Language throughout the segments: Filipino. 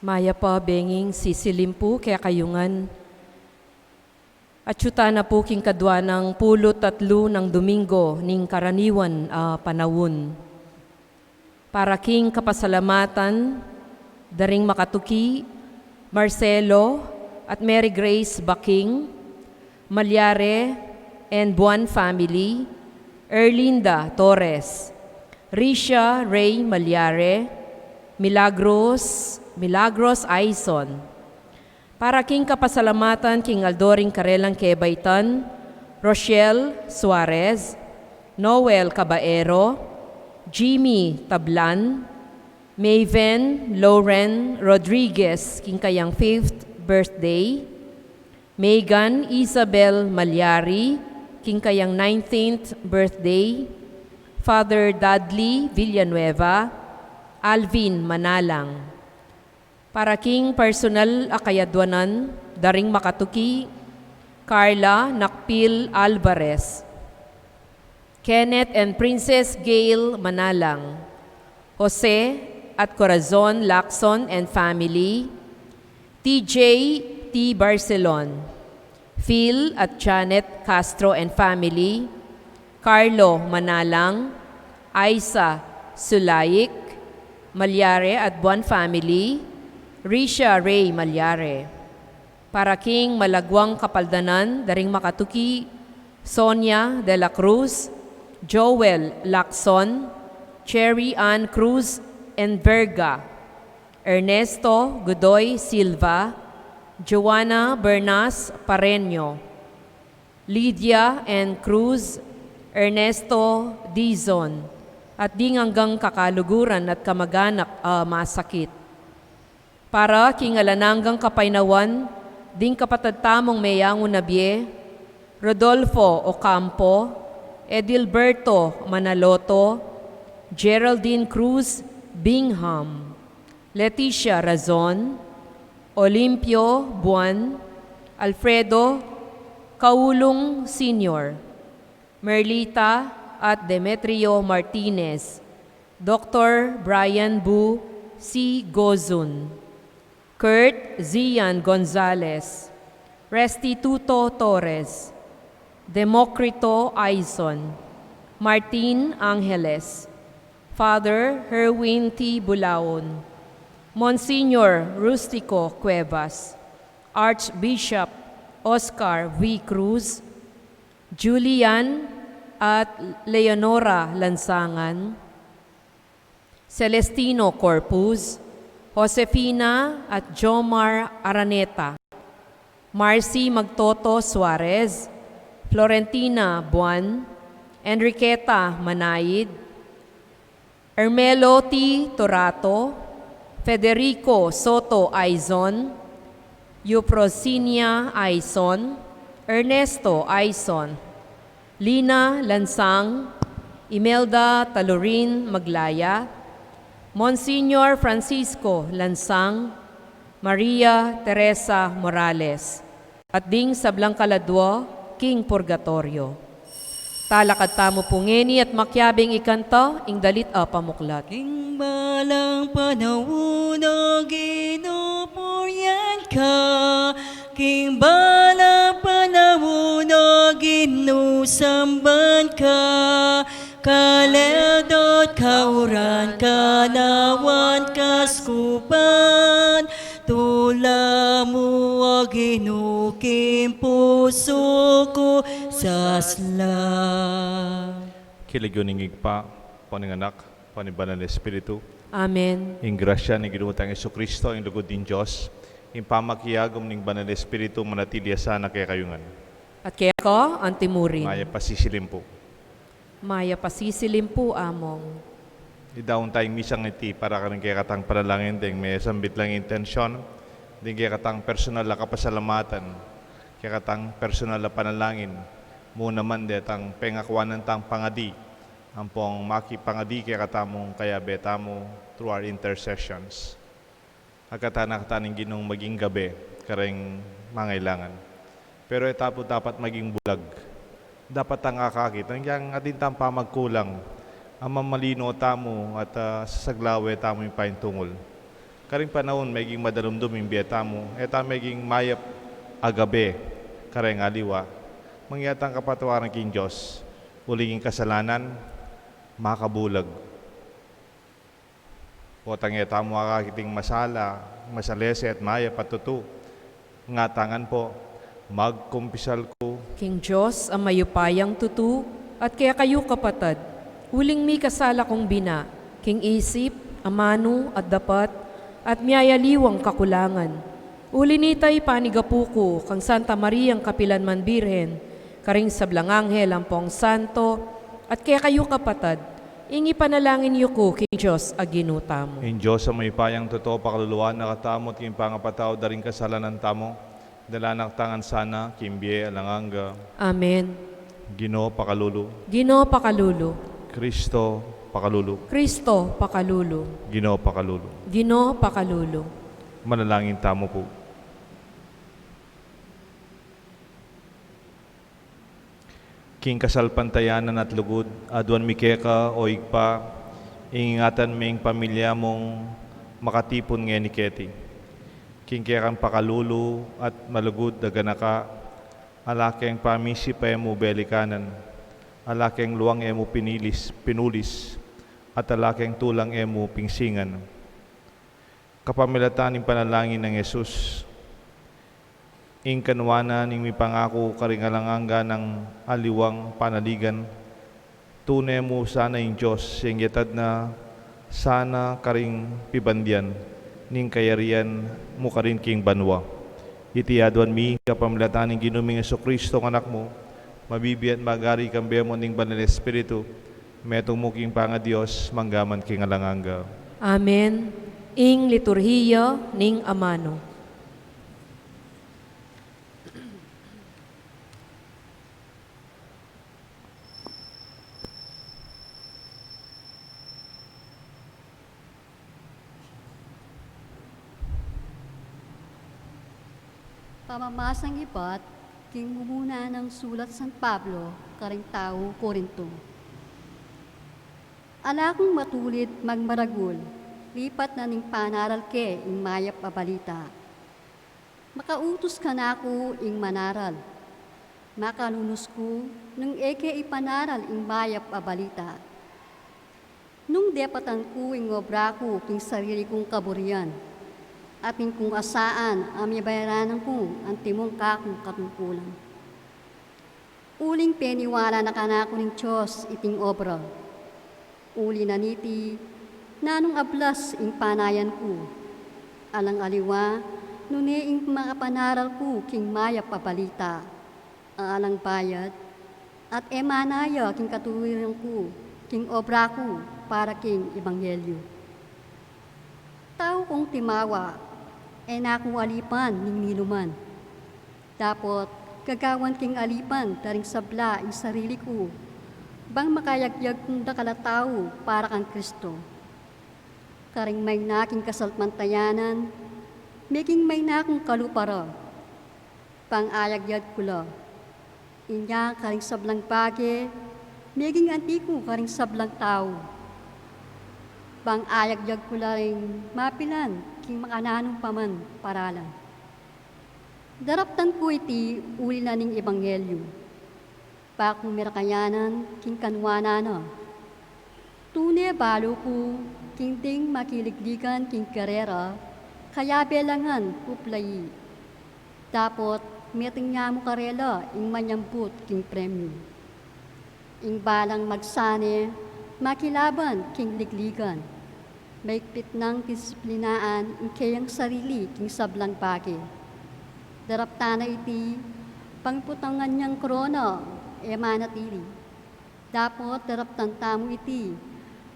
Maya pa benging sisilimpu kaya kayungan. At syuta na po king kadwa ng 13 ng Domingo ning karaniwan panawon. Para king kapasalamatan, daring makatuki, Marcelo at Mary Grace Baking, Malyare and Buwan family, Erlinda Torres, Risha Ray Malyare, Milagros Aison. Para king kapasalamatan king Aldoring Karelang Kebaytan, Rochelle Suarez, Noel Cabaero, Jimmy Tablan, Maven Lauren Rodriguez king kayang 5th birthday, Megan Isabel Malyari king kayang 19th birthday, Father Dudley Villanueva, Alvin Manalang. Para king personal akayadwanan, daring makatuki, Carla Nakpil Alvarez, Kenneth and Princess Gail Manalang, Jose at Corazon Lacson and family, TJ T. Barcelon, Phil at Janet Castro and family, Carlo Manalang, Aisa Sulaik, Malyare at Buwan family, Risha Ray Malyare. Para king Malagwang Kapaldanan, daring makatuki, Sonia de la Cruz, Joel Lacson, Cherry Ann Cruz Enverga, Ernesto Godoy Silva, Joanna Bernas Pareño, Lydia N. Cruz, Ernesto Dizon, at ding hanggang kakaluguran at kamag-anak masakit. Para king alananggang kapaynawan, ding kapatadtamong mayangon nabye, Rodolfo Ocampo, Edilberto Manaloto, Geraldine Cruz Bingham, Leticia Razon, Olimpio Buwan, Alfredo Kaulong Sr., Merlita at Demetrio Martinez, Dr. Brian Bu C. Gozun, Kurt Zian Gonzalez, Restituto Torres, Democrito Aison, Martin Angeles, Father Herwin T. Bulaon, Monsignor Rustico Cuevas, Archbishop Oscar V. Cruz, Julian at Leonora Lansangan, Celestino Corpus, Josefina at Jomar Araneta, Marcy Magtoto Suarez, Florentina Buwan, Enriqueta Manayid, Ermelo T. Torato, Federico Soto Aizon, Euprosinia Aizon, Ernesto Aizon, Lina Lansang, Imelda Talurin Maglaya, Monsignor Francisco Lansang, Maria Teresa Morales, at ding sablang kaladwo, King Purgatorio. Talakad tamo pungeni at makyabing ikanta, ing dalit pamuklat. King balang panahon na ginupuryan ka, King balang panahon na ginusamban ka, kaledot kauran ka nawan kaskupan, tula mo aginukim puso ko sasla. Kiligyoning igpa, paninganak, panibanal na Espiritu, Amen. ing grasya ni ginutang Jesucristo, ing lugod din Diyos, ing pamakiyagom ning banal na Espiritu, manatilia sana kaya kayungan. At kaya ko, antimurin. Maya pasisilim po. Maya pasisilim po among. Idaon tayong misang iti para ka rin kaya katang panalangin, ding may sambit lang intensyon, ding kaya katang personal na kapasalamatan, kaya katang personal na panalangin, muna man detang pengakwanan tang pangadi, ang pong makipangadi kaya katamong kaya betamo through our intercessions. Agkatanak-taning ginong maging gabi, kareng mangailangan. Pero itapo dapat maging bulag. Dapat ang akakit. Ang atin tampa magkulang. Ang mamalino tamo at sasaglawe tamo yung paintungol. Karing panahon, maging madalumdum yung biyeta mo. Eta maging mayap agabe, kareng aliwa. Mangyatang kapatawaran king Diyos. Uliging kasalanan, makabulag. Potang eta mo akakiting masala, masalese at mayap at tutu. Ngatangan po, magkumpisal ko. King Diyos ang mayupayang tutu, at kaya kayo kapatad, uling mi kasala kong bina, king isip, amano at dapat, at miyayaliwang kakulangan. Uli nitay panigapuko, kang Santa Maria ang Kapilanman Birhen, karing sablang anghel ang pong santo, at kaya kayo kapatad, ingi panalangin niyo ko, king Diyos, aginuta mo. In Diyos ang may payang totoo pakaluluan, nakatamot king pangapataw, daring kasalanan tamo, dalanak tangan sana, kimbiye alanganga. Amen. Ginoo pakalulu, Ginoo pakalulu, Kristo pakalulu, Kristo pakalulu, Ginoo pakalulu. Ginoo pakalulu. Manalangin tamo po. King kasalpantayanan at lugod, aduan mikeka o igpa, ingingatan ming pamilya mong makatipon nga ni Keti. King kekang pakalulu at malugod daganaka, alakeng pamisi pa emo belikanan, alakeng luwang emo pinulis, at alakeng tulang emo pingsingan. Kapamilatan ng panalangin ng Yesus, ing kanwana ning mipangako karingalanganga ng aliwang panaligan, tunay mo sana yung Diyos, sing yatad na sana karing pibandyan, ning kayarian mo karin king banwa. Iti aduan mi kapamilatan ng ginuming Jesucristo ng anak mo, mabibi at magari kambe mo ning banal Espiritu, metong mo king panga Diyos, manggaman king alanganga. Amen. Ing liturhiya ning amano. Pamamasang ibat, king mumuna ng sulat San Pablo, karing tao Korinto. Alakong matulid magmaragul, lipat na ning panaral ke ing mayap a balita. Makautos ka na ako ing manaral. Makalunos ko nung eke ipanaral ing mayap a balita. Nung depatan ko ing obra ko king sarili kong kaburian, at ing kung asaan ang mibayaranan ko ang timong kakong katungkulan. Uling peniwala na kanako ng Diyos iting obra. Uli na niti, nanong ablas ing panayan ko. Alang aliwa, nuni ing makapanaral ko king mayap pabalita. Alang bayad, at emanaya king katuwiran ko, king obra ko para king ebanghelyo. Tao kong timawa, nakong alipan ning niluman. Dapot, kagawan king alipan daring sabla ing sarili ko, bang makayagyag kong dakalatao para kang Kristo. Karing may naking kasalpantayanan, making may nakong kalupara, pang ayagyag kula. Inya karing sablang bage, making antiko karing sablang tao. Bang ayagyag kula ring mapilan, king makananong paman paralan. Daraptan ko iti uli na ning ebanghelyo. Pakong mirakayanan, king kanwana na. Tune balo ko, king ding makiligligan king karera, kaya belangan kuplayi. Dapot, meting nga mo karela, ing manyambut king premyo. Ing balang magsane, makilaban king ligligan. Maikpit ng disiplinaan ing kayang sarili king sablang bagi. Daraptana iti, pangputangan niyang korona, manatili. Dapot daraptan tamo iti,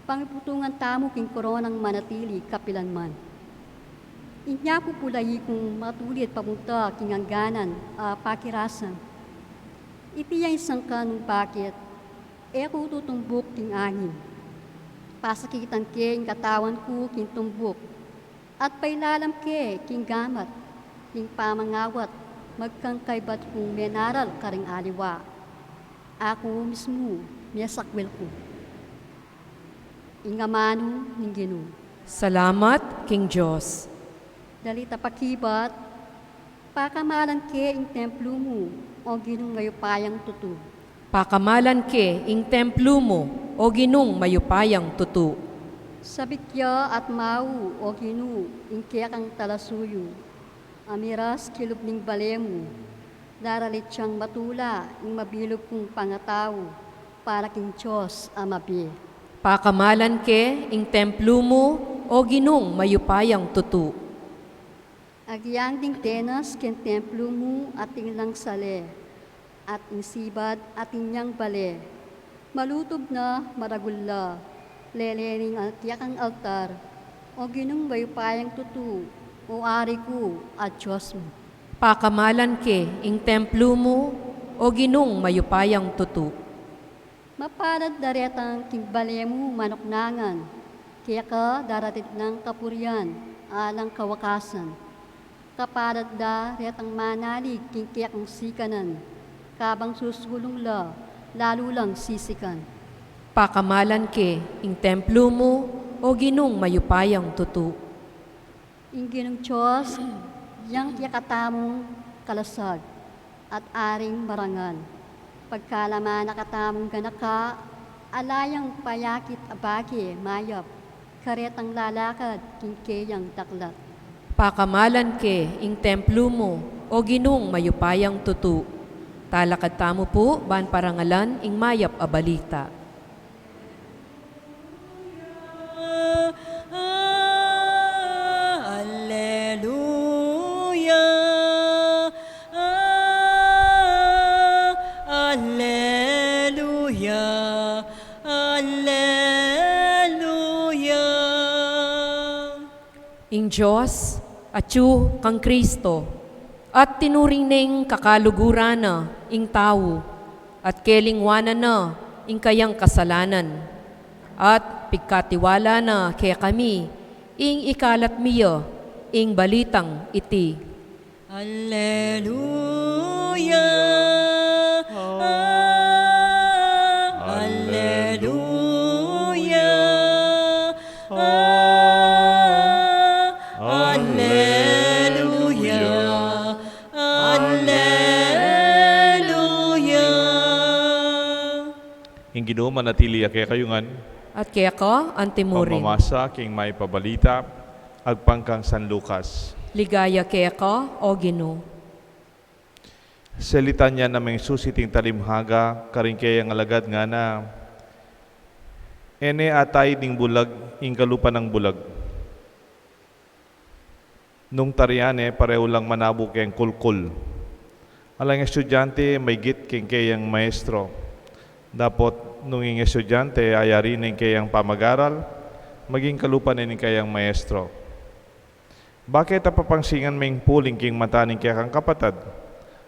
pangputungan tamo king koronang manatili kapilanman. Inya pupulayi kung matulit pamunta king hangganan, pakirasan. Iti yung isang kanong bakit, eko tutumbok king angin. Pasakitan ke ing katawan ko king tumbok, at pailalam ke king gamat, king pamangawat, magkangkaybat kong menaral karing aliwa. Ako mismo, miyasakwil ko. Ingamano ning Ginoo. Salamat, King Diyos. Dalita pakibat, pakamalan ke ing templo mo, o ginong mayupayang tutu. Pakamalan ke ing templo mo, o ginong mayupayang tutu. Sabikya at mau, o ginu, ing kiyakang talasuyo. Amiras kilub ning balemu, daralit siyang matula, ing mabilog kong pangataw, para king Diyos amabi. Pakamalan ke ing templo mo, o ginong mayupayang tutu. Agyang ding tenas ken templo mo at lang sale, at insibad at inyang bale. Malutob na maragulla, lelening at yakang altar, o ginong mayupayang tutu, o ari ko at Diyos mo. Pakamalan ke ing templo mo, o ginong mayupayang tutu. Maparad daretang kigbale mo manoknangan, kaya ka daratit ng kapuryan, alang kawakasan. Kaparad da retang manalig king kaya kang sikanan, kabang susulong la, lalo lang sisikan. Pakamalan ke ing templo mo, o ginong mayupayang tutu. Ingin ng Diyos, yang yakatamong kalasag at aring marangal. Pagkalaman nakatamong ganaka, alayang payakit abake mayap, karetang lalakad kingkeyang taklat. Pakamalan ke ing templo mo, o ginong mayupayang tutu. Talakad tamo po, ban parangalan ing mayap a balita. Alleluia. Alleluia. Alleluia. Ing Diyos, atyu kang Kristo, at tinuring ning kakaluguran na ing tao, at kelingwanan na ing kayang kasalanan, at pigkatiwala na kaya kami, ing ikalat miyo, ing balitang iti. Alleluia. Alleluia. Alleluia. Alleluia. Ing Ginoo manatili kaya kayungan, At kaya ka, antimurin. pamamasa king may pabalita, agpangkang San Lucas. Ligaya kaya ka, o Ginoo. Sa litanya naming susiting talimhaga, karing kaya ang alagad nga na, ene atay ding bulag, ing kalupa ng bulag. Nung tariane, pareho lang manabo kayang kulkul. Alang estudyante, may git king kayang maestro. Dapat nung ing estudyante, ayari ning kayang pamag-aral, maging kalupa ning kayang maestro. Bakit papangsingan may puling king mata ning kaya kang kapatad?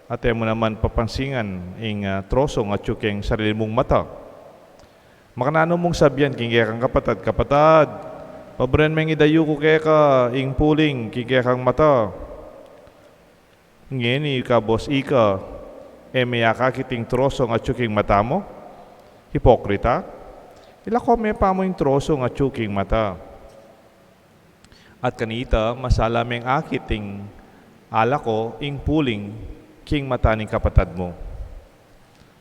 At mo naman papangsingan ing trosong at yung sarili mong mata. Makanano mong sabihan king kaya kang kapatad, kapatad, pabren may idayo ko kaya ka ing puling king kaya kang mata. Ngeni ka boss ika, may akakiting trosong at yung mata mo? Hipokrita? Ilako may pa mo yung trosong at yung mata. At kanita, masalaming akiting alako ing puling king mata ning kapatad mo.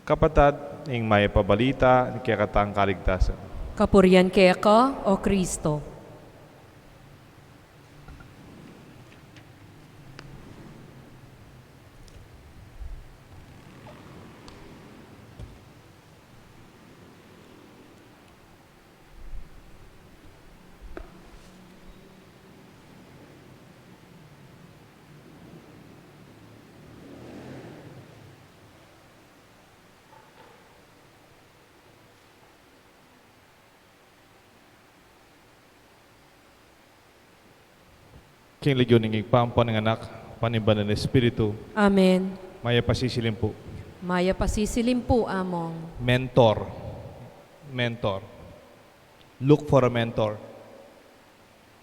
Kapatad, ing may pabalita, ni kaya katang kaligtasan. Kapurian kaya ka, o Kristo. King Legyon ning igpampo ng anak, paniban ng Espiritu, Amen. maya pasisilim po. Maya pasisilim po among. Mentor. Mentor. Look for a mentor.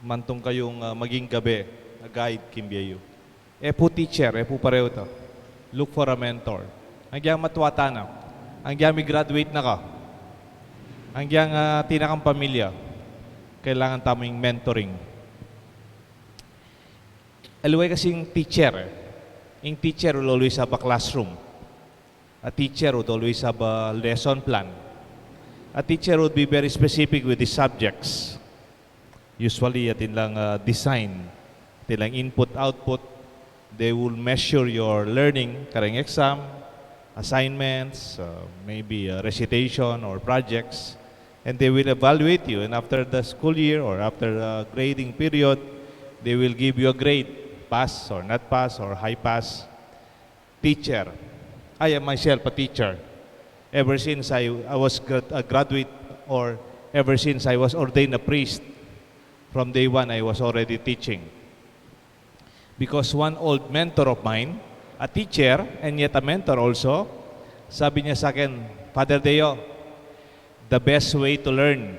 Mantong kayong maging gabi, a guide kimbiyayo. Po teacher, po pareho to. Look for a mentor. Ang giyang matwata na. Ang giyang graduate na ka. Ang giyang tinakang pamilya. kailangan tamang mentoring. Alaway kasing teacher. Yung teacher will always have a classroom. A teacher would always have a lesson plan. A teacher would be very specific with the subjects. Usually, atin lang design. Atin lang input-output. They will measure your learning, karang exam, assignments, maybe recitation or projects. And they will evaluate you. And after the school year or after the grading period, they will give you a grade. Pass or not pass or high pass. Teacher. I am myself a teacher. Ever since I was a graduate or ever since I was ordained a priest, from day one I was already teaching. Because one old mentor of mine, a teacher and yet a mentor also, sabi niya sa akin, Father Deo, the best way to learn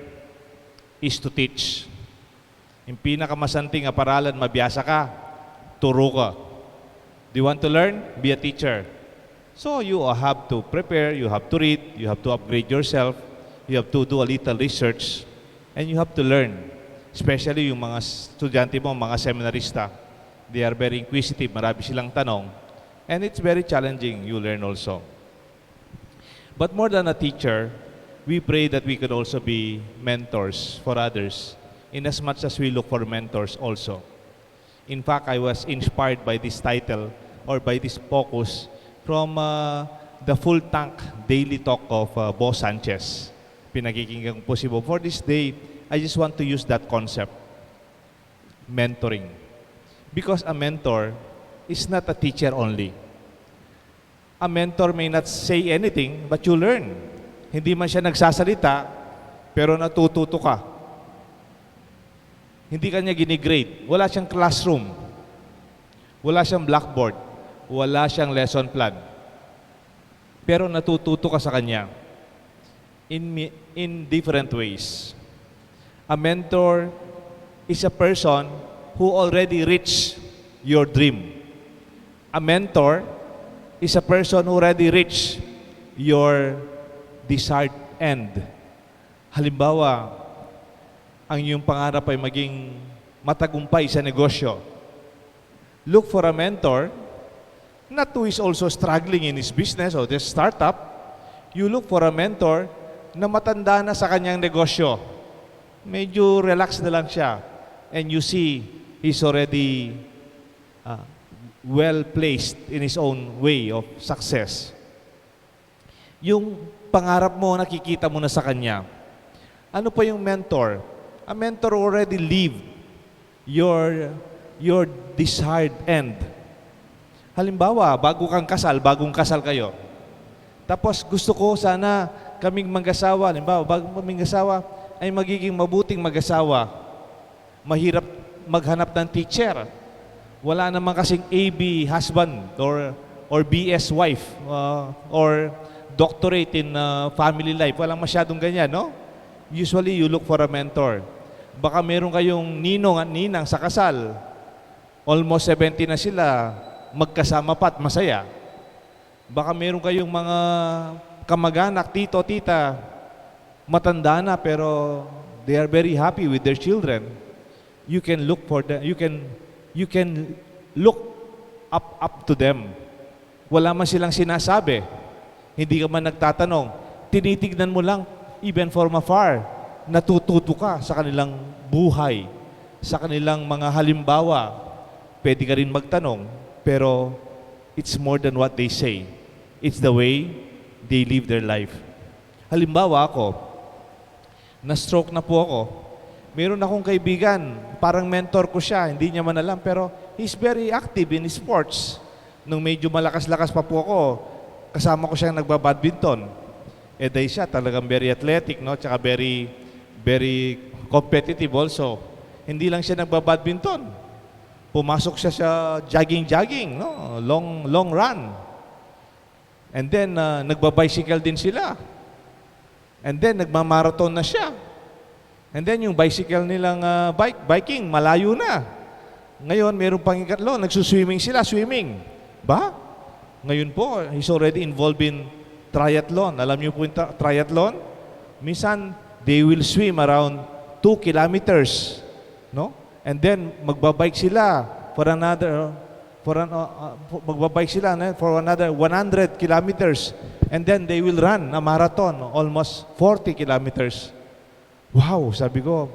is to teach. Yung pinakamasanting nga paralan, mabiyasa ka, turo ka. Do you want to learn? Be a teacher. So you have to prepare, you have to read, you have to upgrade yourself, you have to do a little research, and you have to learn. Especially yung mga estudyante mo, mga seminarista. They are very inquisitive, marami silang tanong. And it's very challenging, you learn also. But more than a teacher, we pray that we could also be mentors for others, in as much as we look for mentors also. In fact, I was inspired by this title or by this focus from the Full Tank Daily Talk of Boss Sanchez. Pinagkikinggan po si Bob. For this day, I just want to use that concept, mentoring. Because a mentor is not a teacher only. A mentor may not say anything, but you learn. Hindi man siya nagsasalita, pero natututo ka. Hindi kanya ginigrade. Wala siyang classroom. Wala siyang blackboard. Wala siyang lesson plan. Pero natututo ka sa kanya in different ways. A mentor is a person who already reached your dream. A mentor is a person who already reached your desired end. Halimbawa, ang iyong pangarap ay maging matagumpay sa negosyo. Look for a mentor, not who is also struggling in his business or this startup. You look for a mentor na matanda na sa kanyang negosyo. Medyo relax na lang siya. And you see, he's already well-placed in his own way of success. Yung pangarap mo, nakikita mo na sa kanya. Ano pa yung mentor? A mentor already lived your desired end. Halimbawa, bagong kasal kayo. Tapos gusto ko sana kaming mag-asawa, halimbawa, bago kaming mag-asawa, ay magiging mabuting mag-asawa. Mahirap maghanap ng teacher. Wala naman kasing AB husband or BS wife or doctorate in family life. Walang masyadong ganyan, no? Usually, you look for a mentor. Baka meron kayong ninong at ninang sa kasal. Almost 70 na sila, magkasama pa at masaya. Baka meron kayong mga kamag-anak, tito, tita, matanda na pero they are very happy with their children. You can look for them. You can look up to them. Wala man silang sinasabi. Hindi ka man nagtatanong. Tinitignan mo lang, even from afar. Natututo ka sa kanilang buhay, sa kanilang mga halimbawa. Pwede ka rin magtanong, pero it's more than what they say. It's the way they live their life. Halimbawa ako, na-stroke na po ako. Meron akong kaibigan, parang mentor ko siya, hindi niya man alam, pero he's very active in sports. Nung medyo malakas-lakas pa po ako, kasama ko siyang nagbabadminton. Eh dahil siya talagang very athletic, no? Tsaka very competitive also. Hindi lang siya nagbabadminton. Pumasok siya sa jogging, no? Long run. And then, nagbabicycle din sila. And then, nagmamarathon na siya. And then, yung bicycle nilang biking, malayo na. Ngayon, meron pang ikatlo, nagsuswimming sila, swimming. Ba? Ngayon po, he's already involved in triathlon. Alam niyo po yung triathlon? Minsan, they will swim around 2 kilometers, no? And then magbabike sila for another magbabike sila for another 100 kilometers. And then they will run a marathon, almost 40 kilometers. Wow, sabi ko,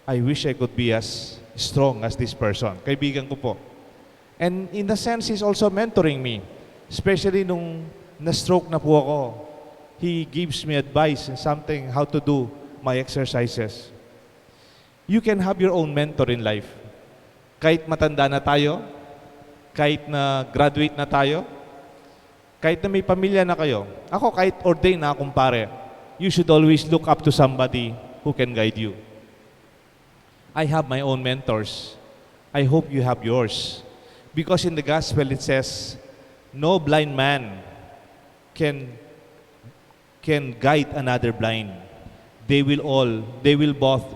I wish I could be as strong as this person. Kaibigan ko po. And in a sense, he's also mentoring me. Especially nung na-stroke na po ako. He gives me advice in something, how to do my exercises. You can have your own mentor in life. Kahit matanda na tayo, kahit na graduate na tayo, kahit na may pamilya na kayo. Ako, kahit ordained na akong pare, you should always look up to somebody who can guide you. I have my own mentors. I hope you have yours. Because in the gospel it says, no blind man can guide another blind. They will both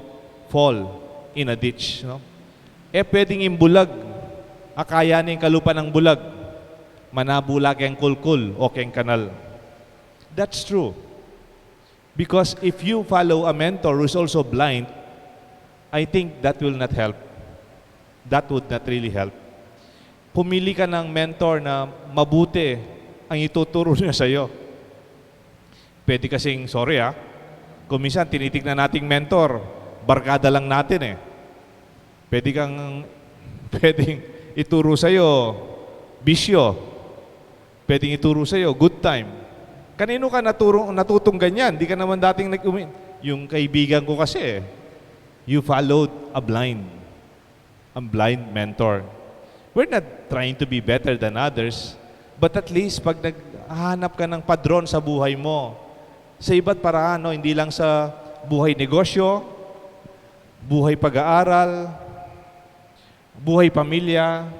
fall in a ditch. No? Pwedeng yung bulag, akayanin kalupa ng bulag, manabula keng kulkul o keng kanal. That's true. Because if you follow a mentor who's also blind, I think that will not help. That would not really help. Pumili ka ng mentor na mabuti ang ituturo niya sa'yo. Pwede kasing, sorry kung minsan tinitignan nating mentor, barkada lang natin pwedeng ituro sa'yo bisyo. Pwedeng ituro sa'yo good time. Kanino ka natutong ganyan? Di ka naman dating yung kaibigan ko kasi, you followed a blind mentor. We're not trying to be better than others, but at least pag naghahanap ka ng padron sa buhay mo, sa iba't paraan, hindi lang sa buhay negosyo, buhay pag-aaral, buhay pamilya,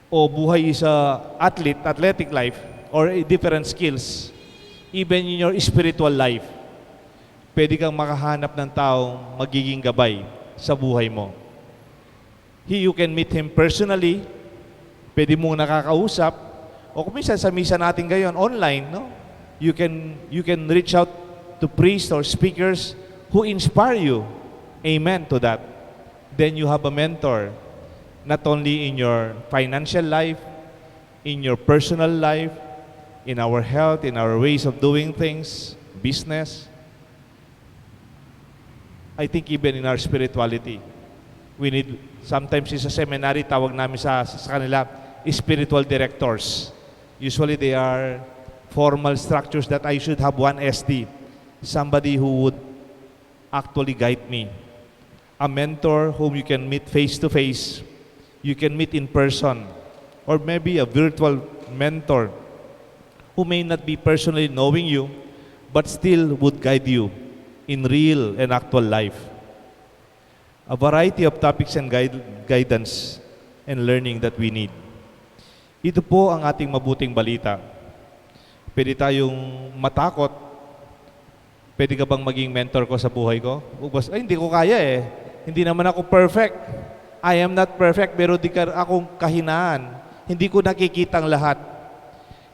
o buhay sa athletic life, or different skills, even in your spiritual life, pwede kang makahanap ng taong magiging gabay sa buhay mo. You can meet him personally, pwede mong nakakausap, o kung minsan sa misa natin ngayon, online, no? You can reach out to priests or speakers who inspire you. Amen to that. Then you have a mentor, not only in your financial life, in your personal life, in our health, in our ways of doing things, business. I think even in our spirituality, we need, sometimes sa seminary, tawag namin sa kanila, spiritual directors. Usually they are formal structures that I should have one SD, somebody who would actually guide me. A mentor whom you can meet face to face, you can meet in person, or maybe a virtual mentor who may not be personally knowing you, but still would guide you in real and actual life. A variety of topics and guidance and learning that we need. Ito po ang ating mabuting balita. Pwede tayong matakot. Pwede ka bang maging mentor ko sa buhay ko? Ay, hindi ko kaya Hindi naman ako perfect. I am not perfect, pero di ka akong kahinaan. Hindi ko nakikita ang lahat.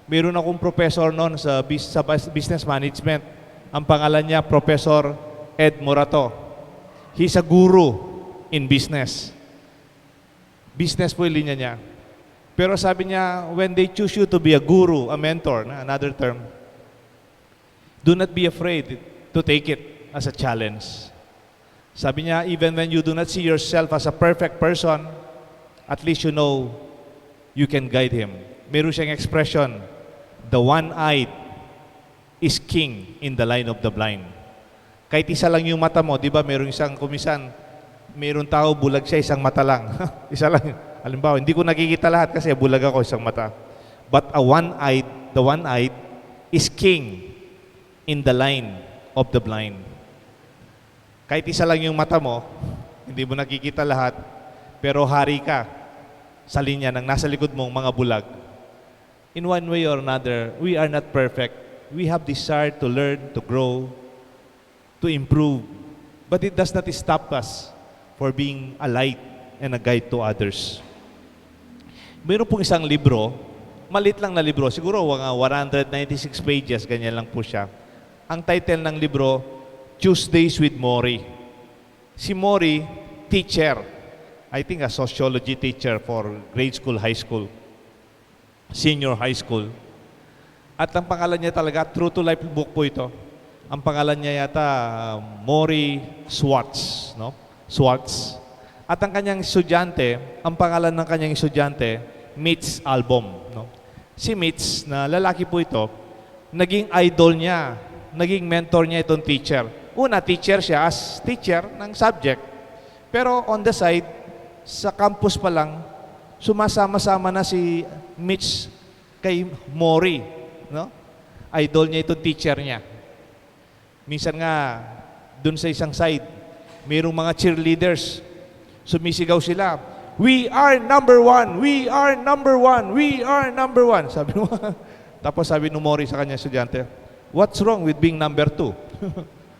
Meron akong professor noon sa business management. Ang pangalan niya, Professor Ed Morato. He's a guru in business. Business po yung linya niya. Pero sabi niya, when they choose you to be a guru, a mentor, another term, do not be afraid to take it as a challenge. Sabi niya, even when you do not see yourself as a perfect person, at least you know you can guide him. Meron siyang expression, the one-eyed is king in the line of the blind. Kahit isa lang yung mata mo, di ba, meron isang kumisan, meron tao, bulag siya, isang mata lang. Isa lang. Halimbawa, hindi ko nakikita lahat kasi bulag ako, isang mata. But the one-eyed is king in the line of the blind. Kahit isa lang yung mata mo, hindi mo nakikita lahat, pero hari ka sa linya ng nasa likod mong mga bulag. In one way or another, we are not perfect. We have desire to learn, to grow, to improve. But it does not stop us for being a light and a guide to others. Mayroon pong isang libro, malit lang na libro, siguro mga 196 pages, ganyan lang po siya. Ang title ng libro, Tuesdays with Mori. Si Mori, teacher. I think a sociology teacher for grade school, high school, senior high school. At ang pangalan niya talaga, true to life book po ito. Ang pangalan niya yata, Mori Swartz, no? Swartz. At ang kanyang estudyante, ang pangalan ng kanyang estudyante, Mitch Albom, no? Si Mitch, na lalaki po ito, naging idol niya, naging mentor niya itong teacher. Una, teacher siya as teacher ng subject. Pero on the side, sa campus pa lang, sumasama-sama na si Mitch kay Mori, no? Idol niya itong teacher niya. Minsan nga, dun sa isang side, mayroong mga cheerleaders. Sumisigaw sila, "We are number one! We are number one! We are number one!" Sabi mo. Tapos sabi ni Mori sa kanya estudyante, "What's wrong with being number 2?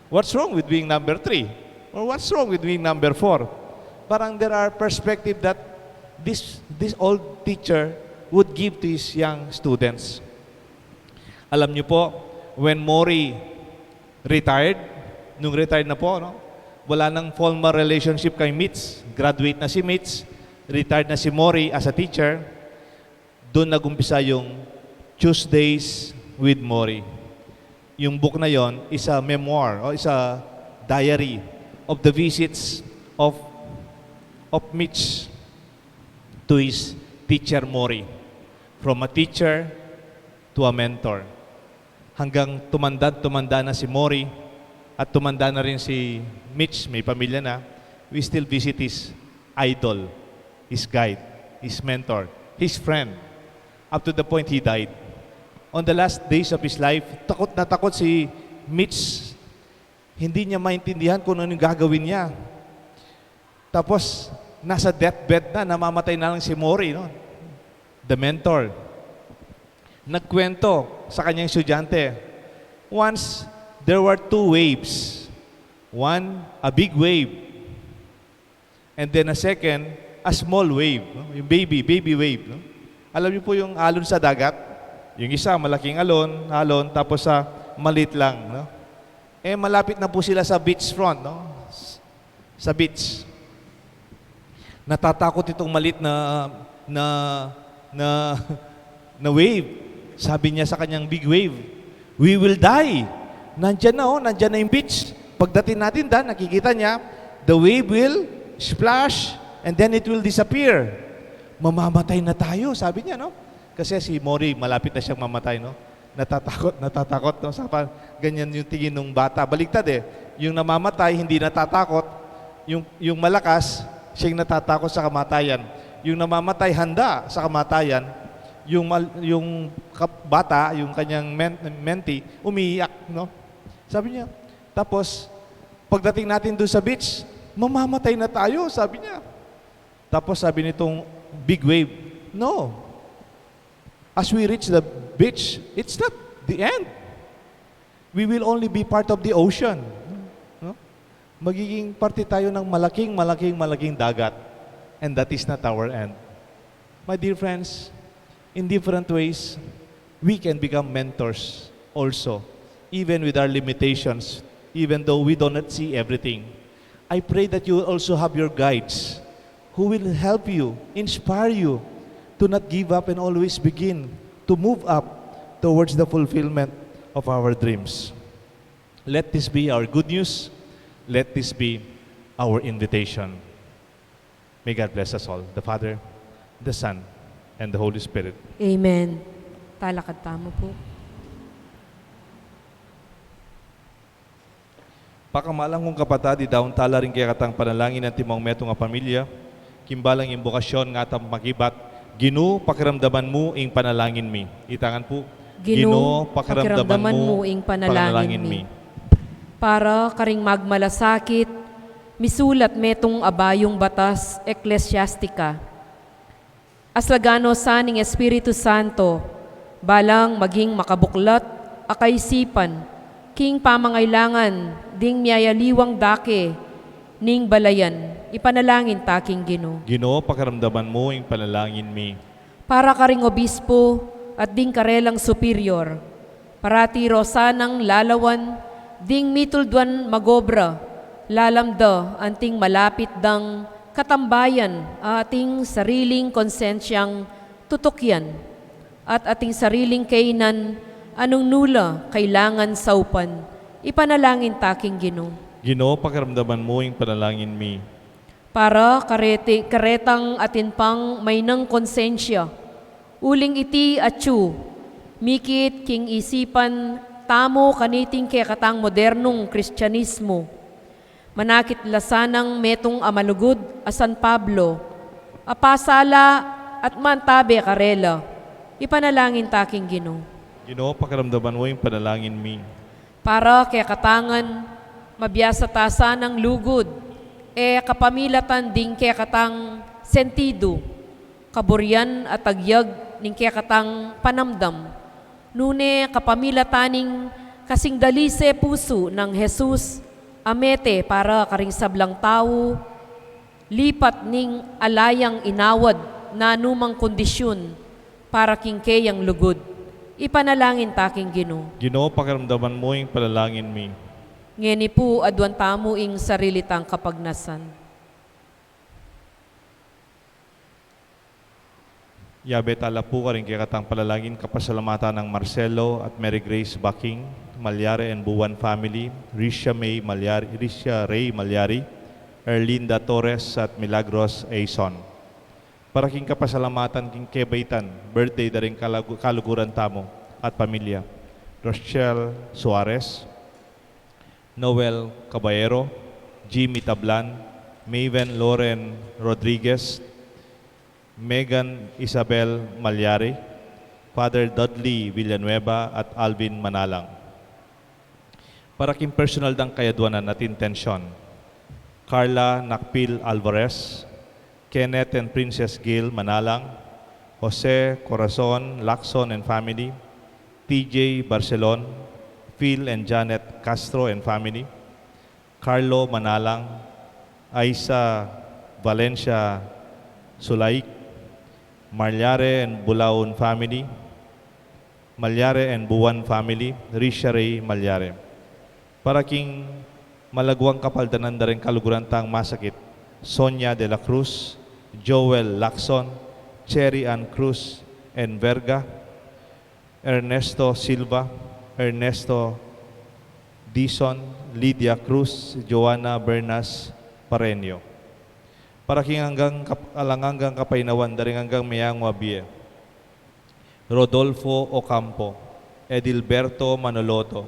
What's wrong with being number 3? Or what's wrong with being number 4? Parang there are perspective that this old teacher would give to his young students. Alam niyo po, when Mori retired, nung retired na po, no? Wala nang formal relationship kay Mitch. Graduate na si Mitch, retired na si Mori as a teacher. Doon nagumpisa yung Tuesdays with Mori. Yung book na yon is a memoir o is a diary of the visits of Mitch to his teacher Mori. From a teacher to a mentor. Hanggang tumanda na si Mori at tumanda na rin si Mitch, may pamilya na, we still visit his idol, his guide, his mentor, his friend, up to the point he died. On the last days of his life, takot na takot si Mitch. Hindi niya maintindihan kung ano yung gagawin niya. Tapos, nasa deathbed na, namamatay na lang si Mori, no? The mentor. Nagkwento sa kanyang estudyante. Once, there were 2 waves. One, a big wave. And then a second, a small wave. No? Yung baby wave. No? Alam niyo po yung alon sa dagat? Yung isa, malaking alon, tapos sa maliit lang. No? Eh, malapit na po sila sa beach front. No? Sa beach. Natatakot itong maliit na wave. Sabi niya sa kanyang big wave, "We will die." Nandyan na yung beach. Pagdating natin nakikita niya, the wave will splash and then it will disappear. Mamamatay na tayo, sabi niya, no? Kasi si Mori, malapit na siyang mamatay, no? Natatakot, no? Ganyan yung tingin ng bata. Baliktad yung namamatay, hindi natatakot. Yung malakas, siyang natatakot sa kamatayan. Yung namamatay, handa sa kamatayan. Yung bata, yung kanyang mentee, umiiyak, no? Sabi niya. Tapos, pagdating natin doon sa beach, mamamatay na tayo, sabi niya. Tapos sabi nitong big wave, "No. As we reach the beach, it's not the end. We will only be part of the ocean." No? Magiging parte tayo ng malaking dagat. And that is not our end. My dear friends, in different ways, we can become mentors also, even with our limitations, even though we do not see everything. I pray that you will also have your guides who will help you, inspire you to not give up and always begin to move up towards the fulfillment of our dreams. Let this be our good news. Let this be our invitation. May God bless us all, the Father, the Son, and the Holy Spirit. Amen. Talakad tamo po. Pakamalang kong kapatid, daon tala rin kaya katang panalangin ng timong meto nga pamilya, kimbalang yung bukasyon nga atang makibat, Ginoo, pakiramdaman mo ing panalangin mi. Itangan po, Ginoo, pakiramdaman mo ing panalangin mi. Para karing magmalasakit, misulat metong abayong batas eklesyastika. Aslagano saning Espiritu Santo, balang maging makabuklat, akaisipan, king pamangailangan, ding miyayaliwang dake, ning balayan, ipanalangin taking Ginoo. Ginoo, pakiramdaman mo ing panalangin mi. Para karing obispo at ding karelang superior, parati rosanang lalawan, ding mitulduan magobra, lalamda anting malapit dang katambayan ating sariling konsensyang tutukyan at ating sariling kainan anong nula kailangan saupan. Ipanalangin taking Ginoo. Ginoo, pakiramdaman mo yung panalangin mi. Para karetang atin pang may nang konsensya, uling iti atyu, mikit king isipan tamo kaniting kaya katang modernong Kristyanismo, manakit lasanang metong amalugod a San Pablo, apasala at mantabe karela, ipanalangin taking Ginoo. Ginoo, pakiramdaman mo yung panalangin mi. Para kaya katangan, mabiyasa tasa ng lugod, kapamilatan ding kaya katang sentido, kaburyan at tagyag ning kaya katang panamdam, nune kapamilataning kasing dalise puso ng Jesus, amete para karing sablang tao, lipat ning alayang inawad na anumang kondisyon para kingkeyang lugod. Ipanalangin taking Ginoo. Ginoo, pakiramdaman mo yung panalangin mi. Ngeni po adwan tamo ing sarilitang kapagnasan. Yabe tala po ka rin kaya katang palalangin kapasalamatan ng Marcelo at Mary Grace Baking, Malyari and Buwan family, Risha Ray Malyari, Erlinda Torres at Milagros Aison. Para king kapasalamatan king kebaitan, birthday da rin kaluguran tamo at pamilya. Rochelle Suarez, Noel Caballero, Jimmy Tablan, Maven Loren Rodriguez, Megan Isabel Malyari, Father Dudley Villanueva at Alvin Manalang. Para king personal dang kayadwanan at intensyon, Carla Nakpil Alvarez, Kenneth and Princess Gail Manalang, Jose Corazon Lacson and family, TJ Barcelon, Phil and Janet Castro and family, Carlo Manalang, Aisa Valencia Sulaik, Malyare and Bulaon family, Malyare and Buwan family, Risha Ray Malyare. Para king malagwang kapaldanan da rin kaluguran tang masakit, Sonia de la Cruz, Joel Lacson, Cherry Ann Cruz and Verga, Ernesto Silva, Ernesto Dison, Lydia Cruz, Joanna Bernas Pareño. Para king hanggang kapainawan, daring hanggang mayang wabie. Rodolfo Ocampo, Edilberto Manoloto,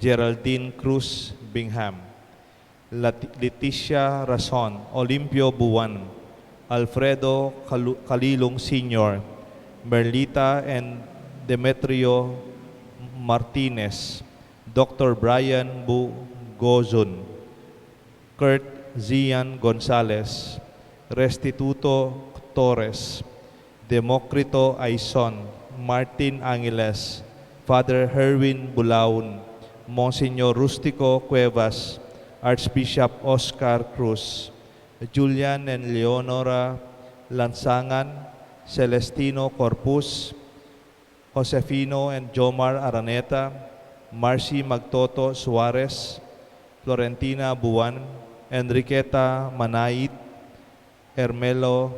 Geraldine Cruz Bingham, Leticia Rason, Olimpio Buwan, Alfredo Calilong Sr., Merlita and Demetrio Martinez, Dr. Brian Bugozun, Kurt Zian Gonzalez, Restituto Torres, Democrito Aison, Martin Angeles, Father Herwin Bulaon, Monsignor Rustico Cuevas, Archbishop Oscar Cruz, Julian and Leonora Lansangan, Celestino Corpus, Josefino and Jomar Araneta, Marcy Magtoto Suarez, Florentina Buwan, Enriqueta Manait, Hermelo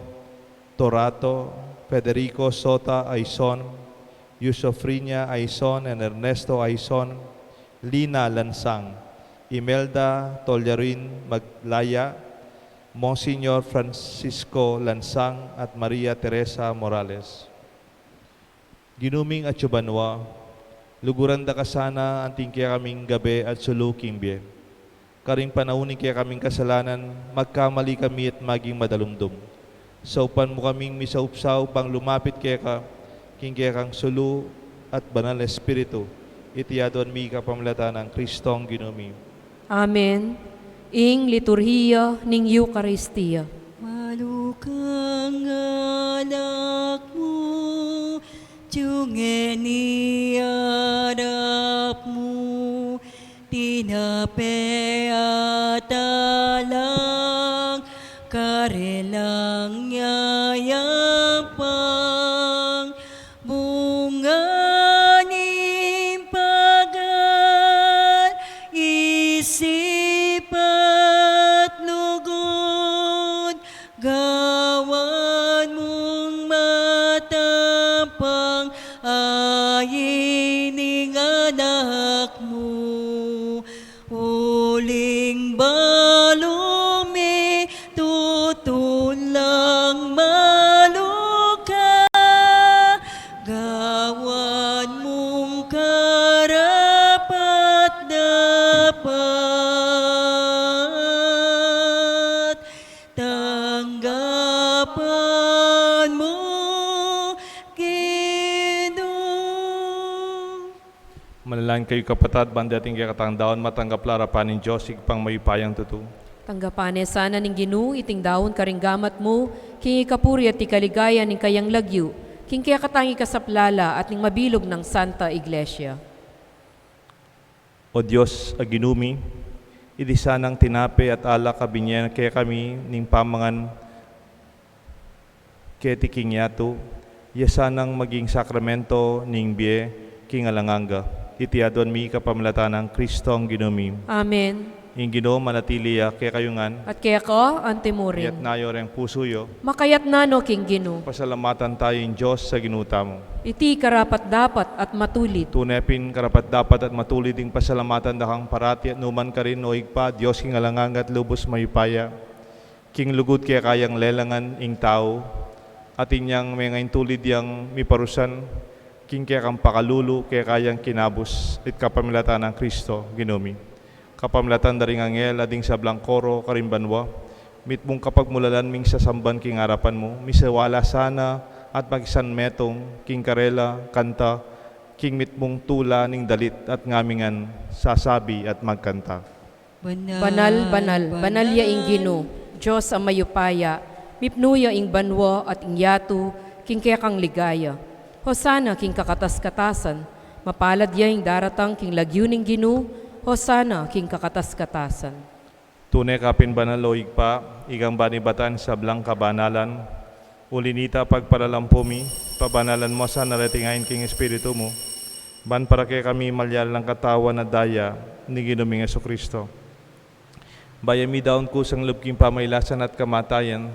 Torato, Federico Sota Aison, Yusofrinia Aison and Ernesto Aison, Lina Lansang, Imelda Tolyarin Maglaya, Monsignor Francisco Lansang at Maria Teresa Morales. Ginuming at Chubanwa, luguran da kasana anting kaya kaming gabi at suluking biye. Karing panaunin kaya kaming kasalanan, magkamali kami at maging madalumdum. Saupan mo kaming misaupsaw pang lumapit kaya ka, king kaya kang sulu at banal na espiritu, itiyadon mi kapamlata ng Kristong ginumi. Amen. Ing liturhiya ning Eucharistia. Malukang anak mo, tiyungeni adap mo, tinape at alang, karelang yayapang, bunga ni pagal, Manalangin kayo kapatad, bandating kaya katang daon matanggap larapanin Diyos, igpang mayupayang tutu. Tanggapane sana ning Ginoo iting daon karinggamat mo, king ikapuri at ikaligaya ning kayang lagyu, king kaya katangi kasaplala at ning mabilog ng Santa Iglesia. O Diyos, aginumi, idi sanang tinape at ala kabinyan kaya kami ning pamangan kaya tiking yato, iya sanang maging sakramento ning biye king alanganga. Itiadon mi kapamlatan ng Kristo ang ginumi. Amen. Ing Ginoo manatiliya kaya kayungan, At kaya ko, iyat antimurin. nayo reng pusuyo, Makayat na no, king Ginoo. pasalamatan tayo in Diyos sa ginuta mo. Iti karapat dapat at matulit. Tunepin karapat dapat at matulid ding pasalamatan dakang parati at numan ka rin o igpa, Diyos king alangang at lubos mayupaya. King lugod kaya kayang lelangan ing tao, at inyang may ngayon tulid yang miparusan, king kaya kang pakalulu kaya kayang kinabos, it kapamilatan ng Kristo, ginumi. Kapamilatan daring angel, ading sa blangkoro, karimbanwa, mitmong kapagmulalan ming sasamban king harapan mo, misawala sana, at magisan metong, king karela, kanta, king mitmong tula ning dalit at ngamingan, sasabi at magkanta. Banal, banal, banal ya ing Ginoo. Diyos ang mayupaya, mipnuya ing banwa at ing yatu, king kaya kang ligaya. Hosana king kakatas-katasan, mapalad ya ing daratang king lagyu ning Ginoo, Hosana king kakatas-katasan. Tunay kapin banaloig pa, igang banibatan sa blang kabanalan, ulinita pagparalampumi, pabanalan mo sa naratingayin king Espiritu mo, ban para kay kami malyal ng katawan na daya ni Ginuming Kristo. Bayami daon kusang lubking pamaylasan at kamatayan,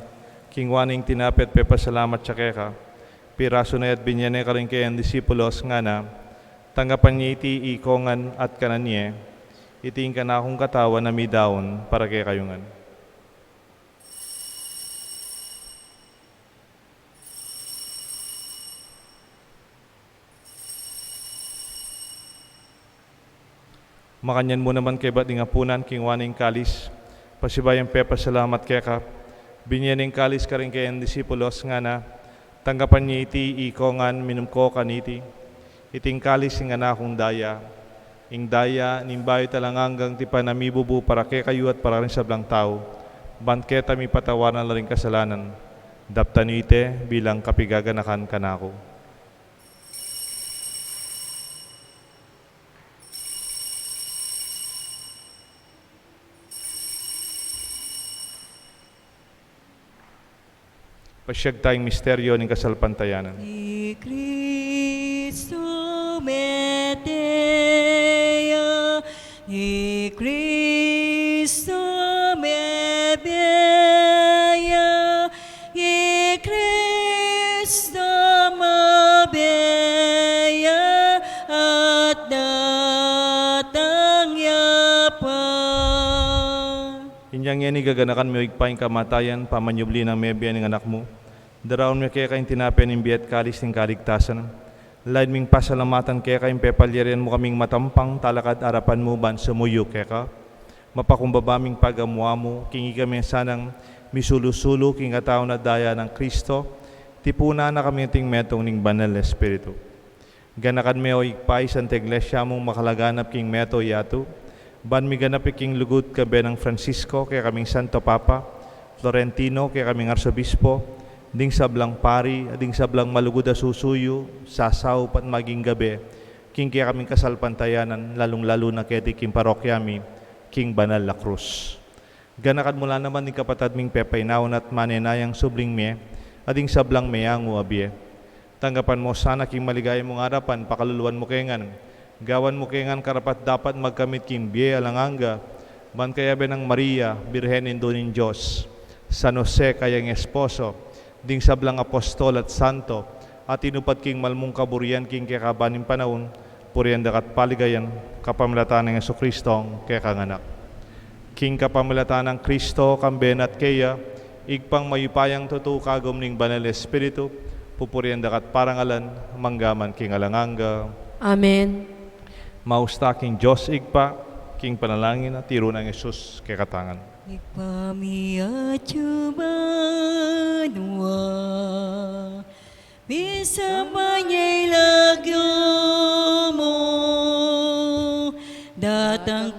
king waning tinapet pepasalamat siya keka, piraso na at binyane ka rin kayang disipulos nga na, tanggapan niya iti ikongan at kananye, iting ka na akong katawan na midaon para kay kayungan. Makanyan mo naman kay bating apunan, king waning kalis, pasibayang pepasalamat kaya ka, binyaning kalis ka rin kayang disipulos nga na, tanggapan niya iti ikongan minumko kaniti, iting kalis nga na akong daya, ing daya nimbayo talang hanggang ti panamibubu para kay kayo at para rin sa blang tao, banketa mi patawanan na rin kasalanan, daptan ite bilang kapigaganakan kanako. Pasyag tayong misteryo ng kasalpantayanan. Ni Cristo metea, ni Cristo mebeya, ni Cristo mabeya, at datang yapa. Inyang yan igaganakan mo igpaing kamatayan, pamanyubli ng mebiya ng anak mo. Daraon mo kaya kayong tinapin ng biyat kalis ng kaligtasan. Lain ming pasalamatan kaya kayong pepalyarian mo kaming matampang talakad arapan mo ban sumuyo kaya ka. Mapakumbabaming pagamuha mo, kingi kami sanang misulusulo king katao na daya ng Kristo. Tipuna na kami ting metong ning banal na Espiritu. Ganakan me o igpay sa iglesia mong makalaganap king meto yato. Ban mi ganap king lugod kabe ng Francisco kaya kaming Santo Papa, Florentino kaya kaming Arsobispo, ding sablang pari, ding sablang malugod a susuyo, sasaw pat maging gabi, king kaya kaming kasalpantayanan, lalong-lalo na kaya king parokyami, king banal la krus. Ganakan mula naman ni kapatad ming pepaynaon at manenayang subling me, ading sablang meyango abye. Tanggapan mo sana king maligaya mong harapan, pakaluluan mo kengan, gawan mo kengan karapat dapat magkamit king biye alanganga, ban kaya benang Maria, Birhen Indonin Diyos, San Jose kayang esposo, ding sablang apostol at santo, at inupat king malmong kaburian king kakabaning panahon, puriyan dakat paligayan, kapamilatan ng Jesucristo kaya kanganak. King kapamilatan ng Kristo, kamben at kaya, igpang mayupayang tutu kagom ning banal Espiritu, pupuriyan dakat parangalan, manggaman king alanganga. Amen. Mausta king Diyos igpa, king panalangin at tiro ng Jesus kaya katangan. Ipamiacubanwa, bisa manyay lagyo mo,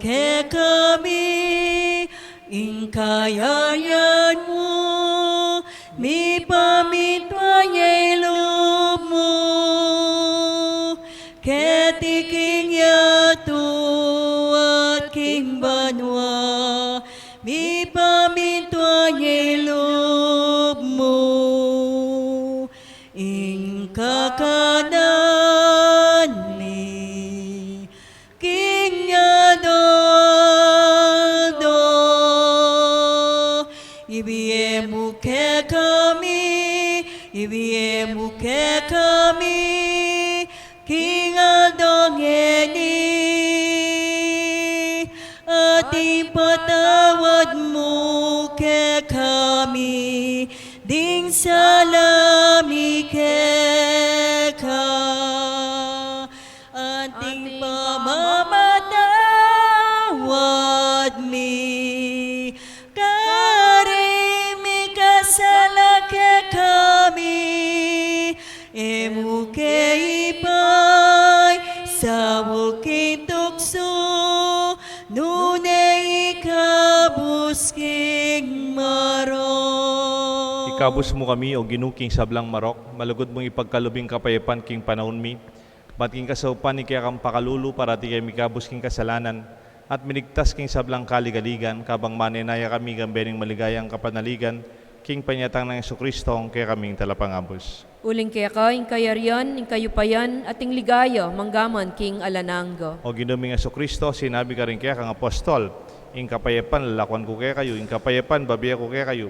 ke kami, ingkayayan mo, mi pamitwanyay loob mo, ketiking yato at king banwa, mi pamitwanyay loob mo, ingkakanan mi, king yadoldo, ibiemu ke kami, ibiemu ke kami, king adongeni, at ipatawad mo ke kami, ding salami ke ka, ating pamamatawad mi, karimi kasala ke kami, emu ke ipay, sawol ke tukso, nunay ikabus king marong. Ikabus mo kami o ginuking sablang marok, malugod mong ipagkalubing kapayapan king panahon mi, ba't king kasaupan ni kaya kang pakalulu para ti kay mikabus king kasalanan, at minigtas king sablang kaligaligan, kabang maninaya kami gambening maligayang kapanaligan, king panyatang ng Jesucristo, kaya kaming talapangabos. Uling kaya ka, ing kayarian, ing kayupayan, at ing ligaya, manggaman king alananga. O ginuming Jesucristo, sinabi ka rin kaya kang apostol, ing kapayapan, lalakuan ko kaya kayo, ing kapayapan, babiya ko kaya kayo.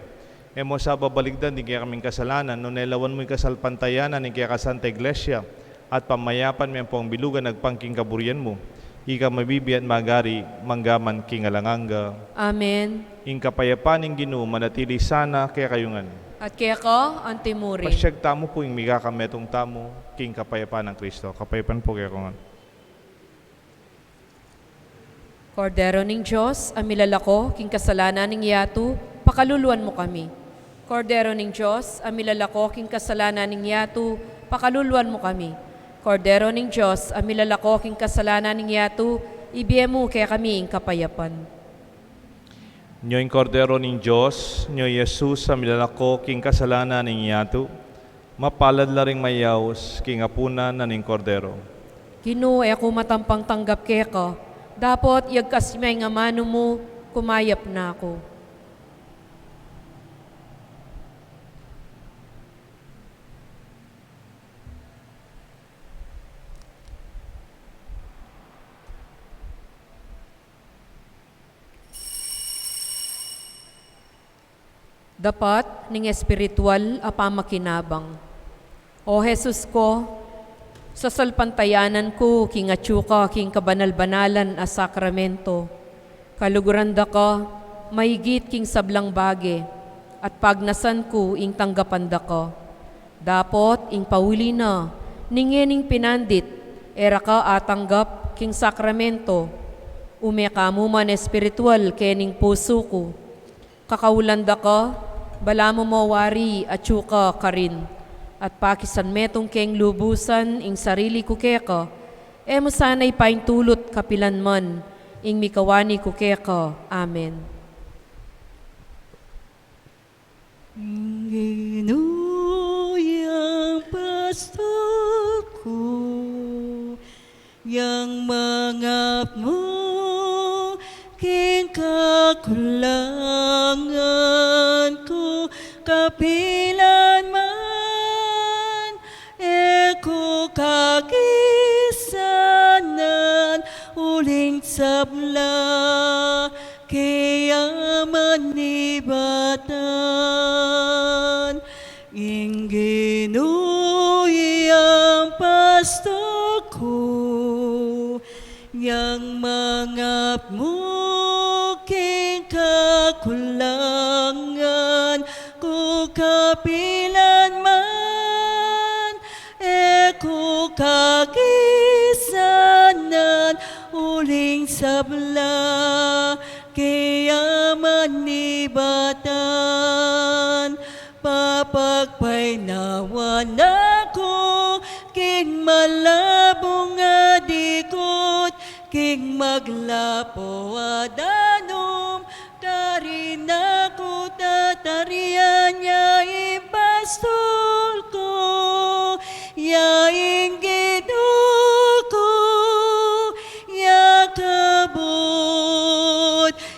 E mo sa babaligdan, di kaya kaming kasalanan, no nelawan mo yung kasalpantayanan, ing kaya ka Santa Iglesia, at pamayapan mo yung pong bilugan, nagpangking kaburian mo. Ika mabibiyan magari, manggaman king alanganga. Amen. Ing kapayapan ing Ginoo manatili sana kaya kayungan. At kaya ka, antimuri. Pasyag tamo po yung miga kametong tamo, king kapayapaan ng Kristo. Kapayapan po kaya kayungan. Kordero ning Diyos, amilalako, king kasalanan ning yatu, pakaluluan mo kami. Kordero ning Diyos, amilalako, king kasalanan ning yatu, pakaluluan mo kami. Kordero ning Diyos, amilalako, king kasalanan ning yatu, ibiyemo kaya kami ing kapayapan. Nyo yung kordero ning Diyos, nyo Jesus sa milalako king kasalanan ning yatu, mapalad la ring mayaws king apunan na ning kordero. Ginoo, ako matampang tanggap kaya ka, dapat yagkasmay nga mano mo, kumayap na ako. Dapat ning espiritual apamakinabang. O Jesus ko, sa salpantayanan ko, king atsuka, king kabanal-banalan a sakramento, kaluguranda ka, mahigit king sablang bage, at pagnasan ko, ing tanggapanda ka. Dapot, ing pauli na, ningening pinandit, era ka atanggap, king sakramento, umeka mo man espiritual, kening puso ko. Kakawulanda ka, bala mo mawari at tsuka ka rin. At pakisan metong keng lubusan ing sarili ko keka, e mo sana'y paintulot kapilan man, ing mikawani ko keka. Amen. Ginuyang pastor ko, yang mangap mo, king kakulangan ko, kapilan man, eko kakisanan, uling sabla, kaya manibatan, ingginuyang pasto ko, yang mangap mo, king kakulangan, ko kapilan man, eko kakisanan, uling sabla, kaya manibatan, papagpainawan ako, king malabong adikot, king maglapo adanum, darin ako tatarian niya ipastol ko, yaing ginuko, yakabot,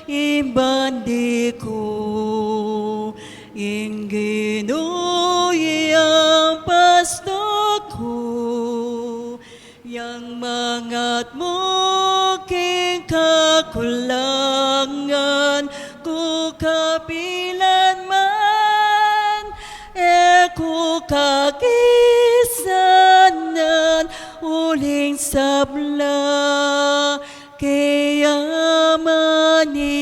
imbandi ko, ingginuy ang pasto ko, yang mangat mo king kakulangan, ku kapilan man, ku kakisanan, uling sabla, kaya manibatan.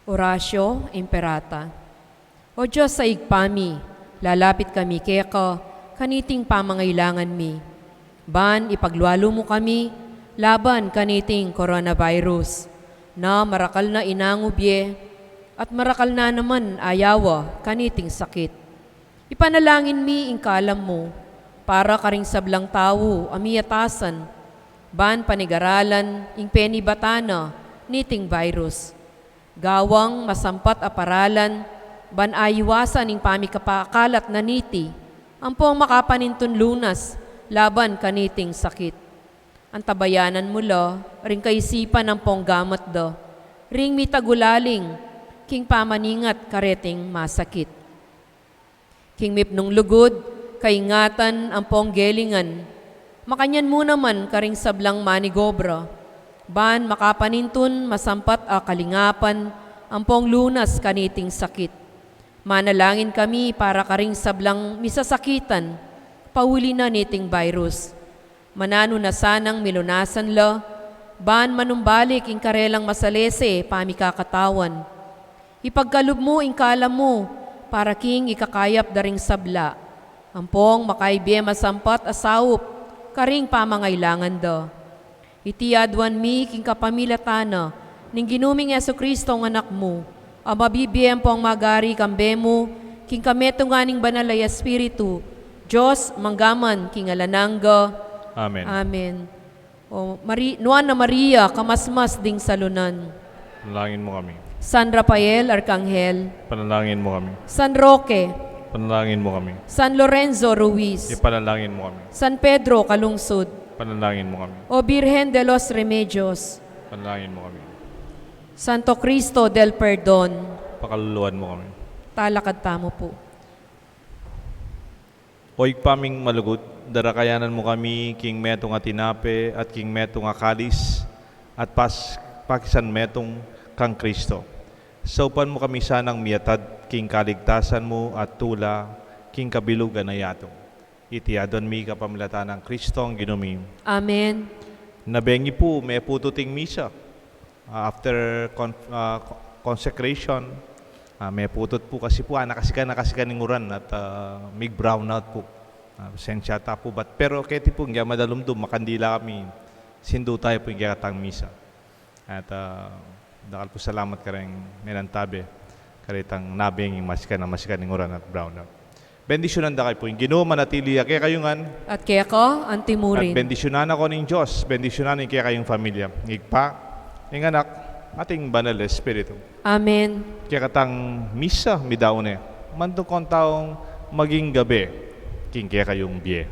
Orasyo Imperata. O Diyos sa igpami, lalapit kami keka, kaniting pamangailangan mi. Ban, ipaglualo mo kami, laban kaniting coronavirus, na marakal na inangubye, at marakal na naman ayawa kaniting sakit. Ipanalangin mi ingkalam mo, para karing sablang tao amiyatasan, ban panigaralan ing penibatana niting virus. Gawang masampat aparalan, ban aywasan ing pamikapakalat na niti, ampong makapanintun lunas, laban kaniting sakit. Antabayanan mo lo, ring kaisipan ang pong gamat do, ring mitagulaling, king pamaningat kareting masakit. King mipnong lugod, kaingatan ang pong gelingan, makanyan mo naman karing sablang manigobra, ban makapanintun masampat a kalingapan, ang pong lunas kaniting sakit. Manalangin kami para karing sablang misasakitan, pauli na niting virus. Manano na sanang milunasan la, ban manumbalik ing karelang masalese pamikakatawan. Ipagkalub mo ing kalam mo, para king ikakayap daring sabla. Ampong makaibye masampat asawop, karing pamangailangan da. Iti adwan mi king kapamilatana, ning ginuming Jesucristo ng anak mo, ang mabibiyem pong magari kambe mo, king kametong aning banalay Espiritu, Diyos manggaman king alanangga. Amen. Amen. O Nuan na Maria, kamasmas ding salunan. Panalangin mo kami. San Rafael, Arkanghel. Panalangin mo kami. San Roque. Panalangin mo kami. San Lorenzo, Ruiz. Ipanalangin mo kami. San Pedro, Kalungsod. Panalangin mo kami. O Virgen de los Remedios. Panalangin mo kami. Santo Cristo del Perdon. Pakaluluan mo kami. Talakad tamo po. Oy paming malugod, darakayanan mo kami, king metong atinape at king metong akalis, at pakisan metong kang Kristo. Saupan mo kami sanang miyatad, king kaligtasan mo at tula, king kabilugan na yatong. Itiadon mi kapamilatan ng Kristo ang ginumi. Amen. Nabengi po, may pututing misa. After consecration, may putut po kasi po, nakasikan ng uran at mig brown out po. Sensyata po. Pero kaya po, nga madalumdum, makandila kami, sindu tayo po yung katang misa. At dakal po salamat ka rin menantabe, karitang nabing yung masikan ng uran at brown out. Bendisyonan da kayo po, yung Ginoo manatili kaya kayungan. At kaya ko, At antimurin. bendisyonan ako ng Diyos, bendisyonan kaya kayong pamilya. Ngigpa, ng anak, ating banal na Espiritu. Amen. Kaya katang misa, midaone. Mantong kong taong maging gabi, king kaya kayong biye.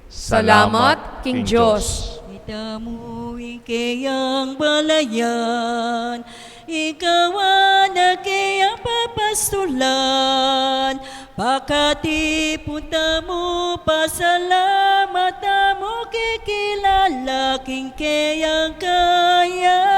Salamat, King Diyos. Kita mo ikayang balayan, ikaw na kayang papastulan, pakati punta mo, pasalamat mo, kikilala, king kayang kaya.